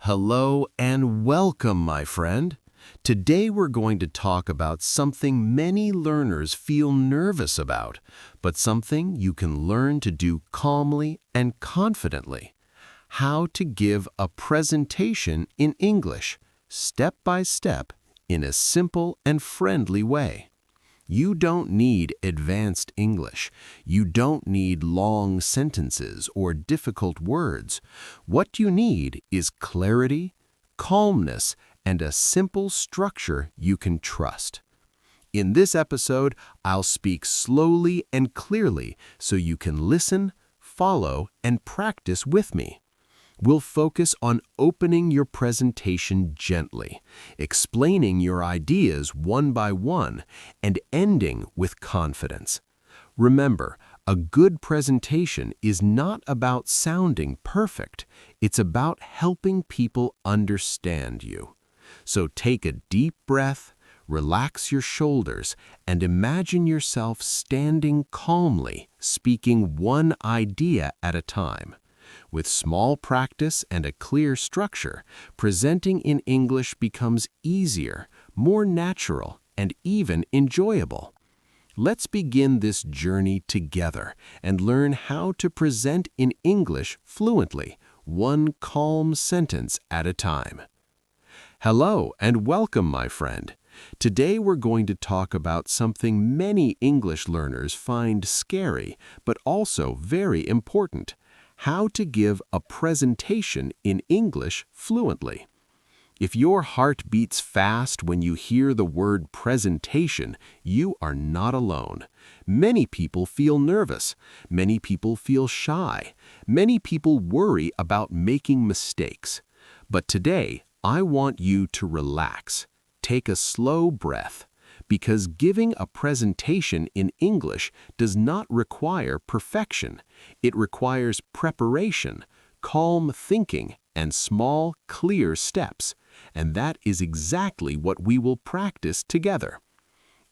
Hello and welcome, my friend. Today we're going to talk about something many learners feel nervous about, but something you can learn to do calmly and confidently. How to give a presentation in English, step by step, in a simple and friendly way. You don't need advanced English. You don't need long sentences or difficult words. What you need is clarity, calmness, and a simple structure you can trust. In this episode, I'll speak slowly and clearly so you can listen, follow, and practice with me. We'll focus on opening your presentation gently, explaining your ideas one by one, and ending with confidence. Remember, a good presentation is not about sounding perfect. It's about helping people understand you. So take a deep breath, relax your shoulders, and imagine yourself standing calmly, speaking one idea at a time. With small practice and a clear structure, presenting in English becomes easier, more natural, and even enjoyable. Let's begin this journey together and learn how to present in English fluently, one calm sentence at a time. Hello and welcome, my friend. Today we're going to talk about something many English learners find scary, but also very important: how to give a presentation in English fluently. If your heart beats fast when you hear the word presentation, you are not alone. Many people feel nervous. Many people feel shy. Many people worry about making mistakes. But today, I want you to relax. Take a slow breath, because giving a presentation in English does not require perfection. It requires preparation, calm thinking, and small, clear steps. And that is exactly what we will practice together.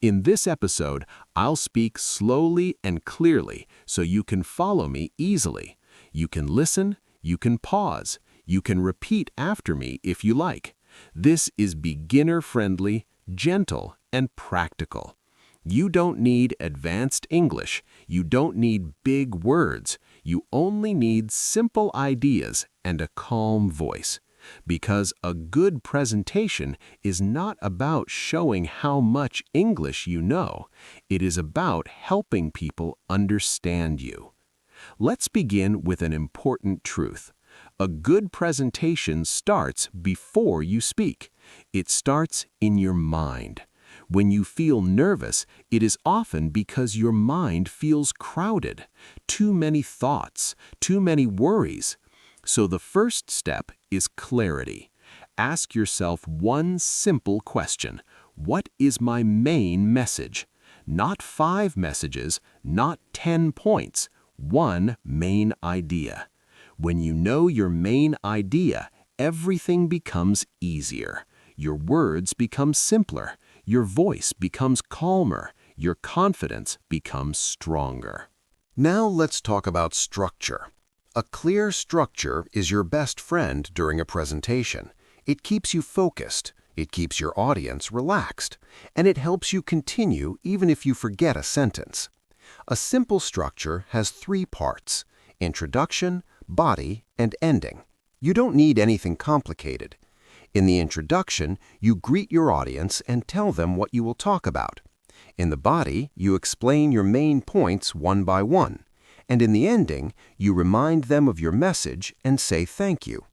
In this episode, I'll speak slowly and clearly so you can follow me easily. You can listen, you can pause, you can repeat after me if you like. This is beginner-friendly, gentle, and practical. You don't need advanced English. You don't need big words. You only need simple ideas and a calm voice. Because a good presentation is not about showing how much English you know. It is about helping people understand you. Let's begin with an important truth. A good presentation starts before you speak. It starts in your mind. When you feel nervous, it is often because your mind feels crowded. Too many thoughts, too many worries. So the first step is clarity. Ask yourself one simple question. What is my main message? Not 5 messages, not 10 points. One main idea. When you know your main idea, everything becomes easier. Your words become simpler. Your voice becomes calmer. Your confidence becomes stronger. Now let's talk about structure. A clear structure is your best friend during a presentation. It keeps you focused, it keeps your audience relaxed, and it helps you continue even if you forget a sentence. A simple structure has 3 parts: introduction, body, and ending. You don't need anything complicated. In the introduction, you greet your audience and tell them what you will talk about. In the body, you explain your main points one by one. And in the ending, you remind them of your message and say thank you.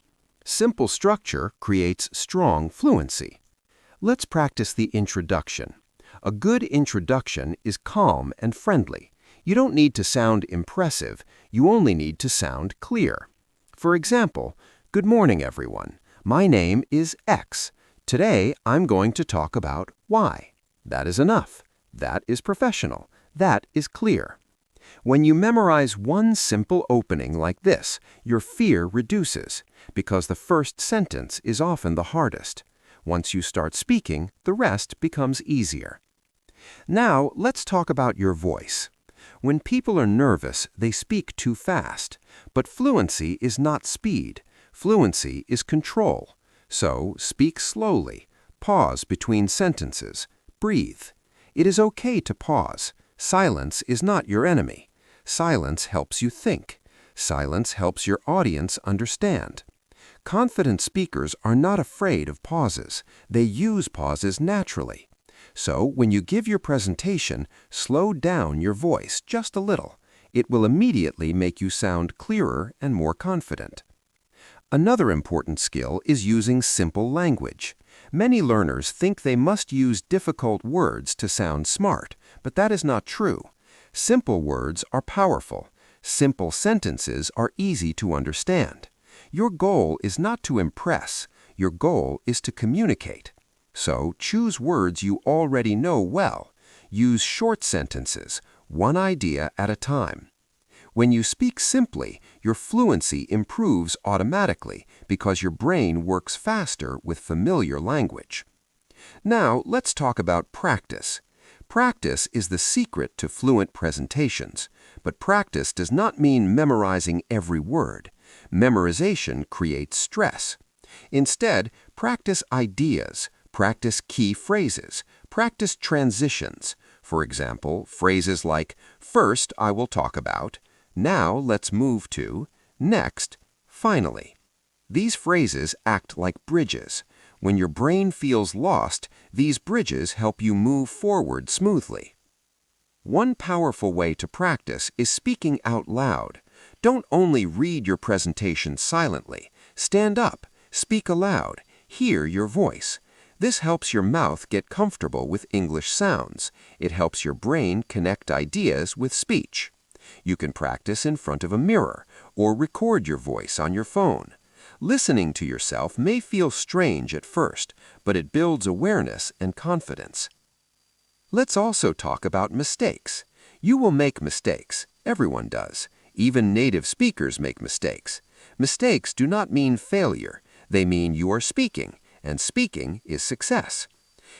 Simple structure creates strong fluency. Let's practice the introduction. A good introduction is calm and friendly. You don't need to sound impressive, you only need to sound clear. For example, "Good morning, everyone. My name is X. Today, I'm going to talk about Y." That is enough. That is professional. That is clear. When you memorize one simple opening like this, your fear reduces, because the first sentence is often the hardest. Once you start speaking, the rest becomes easier. Now, let's talk about your voice. When people are nervous, they speak too fast. But fluency is not speed. Fluency is control. So speak slowly. Pause between sentences. Breathe. It is okay to pause. Silence is not your enemy. Silence helps you think. Silence helps your audience understand. Confident speakers are not afraid of pauses. They use pauses naturally. So when you give your presentation, slow down your voice just a little. It will immediately make you sound clearer and more confident. Another important skill is using simple language. Many learners think they must use difficult words to sound smart, but that is not true. Simple words are powerful. Simple sentences are easy to understand. Your goal is not to impress. Your goal is to communicate. So choose words you already know well. Use short sentences, one idea at a time. When you speak simply, your fluency improves automatically because your brain works faster with familiar language. Now, let's talk about practice. Practice is the secret to fluent presentations, but practice does not mean memorizing every word. Memorization creates stress. Instead, practice ideas, practice key phrases, practice transitions. For example, phrases like, "First, I will talk about," "Now, let's move to," "Next," "Finally." These phrases act like bridges. When your brain feels lost, these bridges help you move forward smoothly. One powerful way to practice is speaking out loud. Don't only read your presentation silently. Stand up, speak aloud, hear your voice. This helps your mouth get comfortable with English sounds. It helps your brain connect ideas with speech. You can practice in front of a mirror or record your voice on your phone. Listening to yourself may feel strange at first, but it builds awareness and confidence. Let's also talk about mistakes. You will make mistakes. Everyone does. Even native speakers make mistakes. Mistakes do not mean failure. They mean you are speaking, and speaking is success.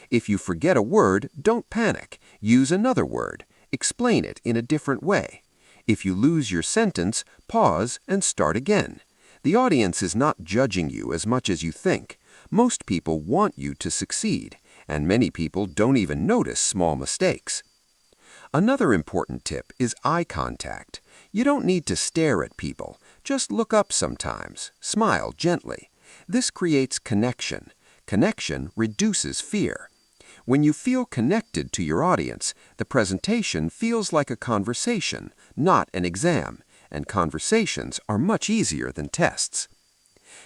If you forget a word, don't panic. Use another word. Explain it in a different way. If you lose your sentence, pause and start again. The audience is not judging you as much as you think. Most people want you to succeed, and many people don't even notice small mistakes. Another important tip is eye contact. You don't need to stare at people. Just look up sometimes. Smile gently. This creates connection. Connection reduces fear. When you feel connected to your audience, the presentation feels like a conversation, not an exam, and conversations are much easier than tests.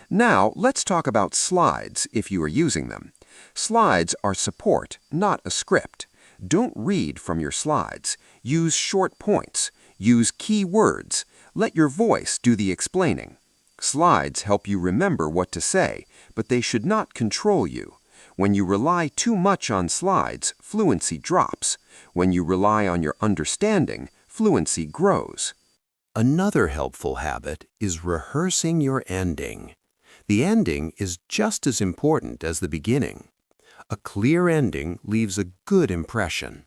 Now, let's talk about slides if you are using them. Slides are support, not a script. Don't read from your slides. Use short points. Use key words. Let your voice do the explaining. Slides help you remember what to say, but they should not control you. When you rely too much on slides, fluency drops. When you rely on your understanding, fluency grows. Another helpful habit is rehearsing your ending. The ending is just as important as the beginning. A clear ending leaves a good impression.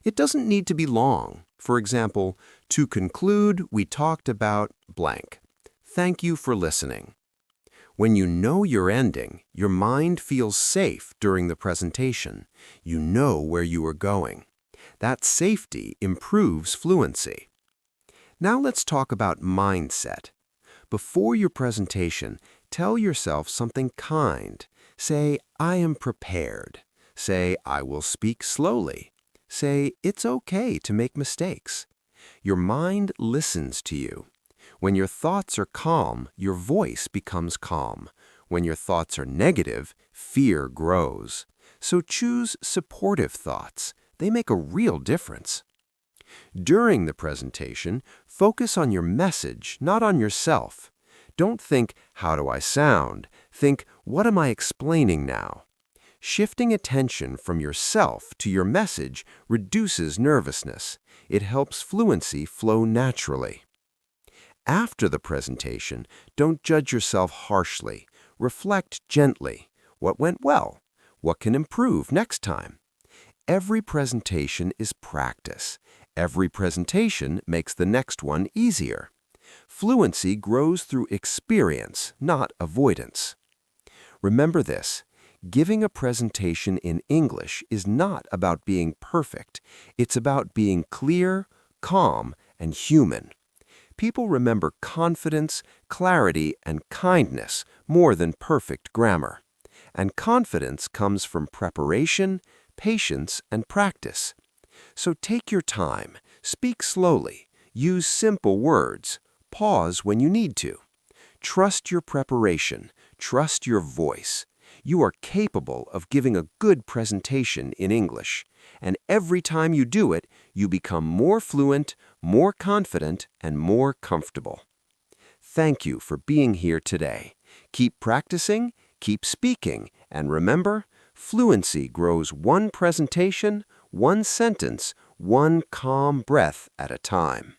It doesn't need to be long. For example, to conclude, we talked about blank. Thank you for listening. When you know your ending, your mind feels safe during the presentation. You know where you are going. That safety improves fluency. Now let's talk about mindset. Before your presentation, tell yourself something kind. Say, "I am prepared." Say, "I will speak slowly." Say, "It's okay to make mistakes." Your mind listens to you. When your thoughts are calm, your voice becomes calm. When your thoughts are negative, fear grows. So choose supportive thoughts. They make a real difference. During the presentation, focus on your message, not on yourself. Don't think, "How do I sound?" Think, "What am I explaining now?" Shifting attention from yourself to your message reduces nervousness. It helps fluency flow naturally. After the presentation, don't judge yourself harshly. Reflect gently. What went well? What can improve next time? Every presentation is practice. Every presentation makes the next one easier. Fluency grows through experience, not avoidance. Remember this. Giving a presentation in English is not about being perfect. It's about being clear, calm, and human. People remember confidence, clarity, and kindness more than perfect grammar. And confidence comes from preparation, patience, and practice. So take your time, speak slowly, use simple words, pause when you need to. Trust your preparation, trust your voice. You are capable of giving a good presentation in English, and every time you do it, you become more fluent, more confident, and more comfortable. Thank you for being here today. Keep practicing, keep speaking, and remember, fluency grows one presentation, one sentence, one calm breath at a time.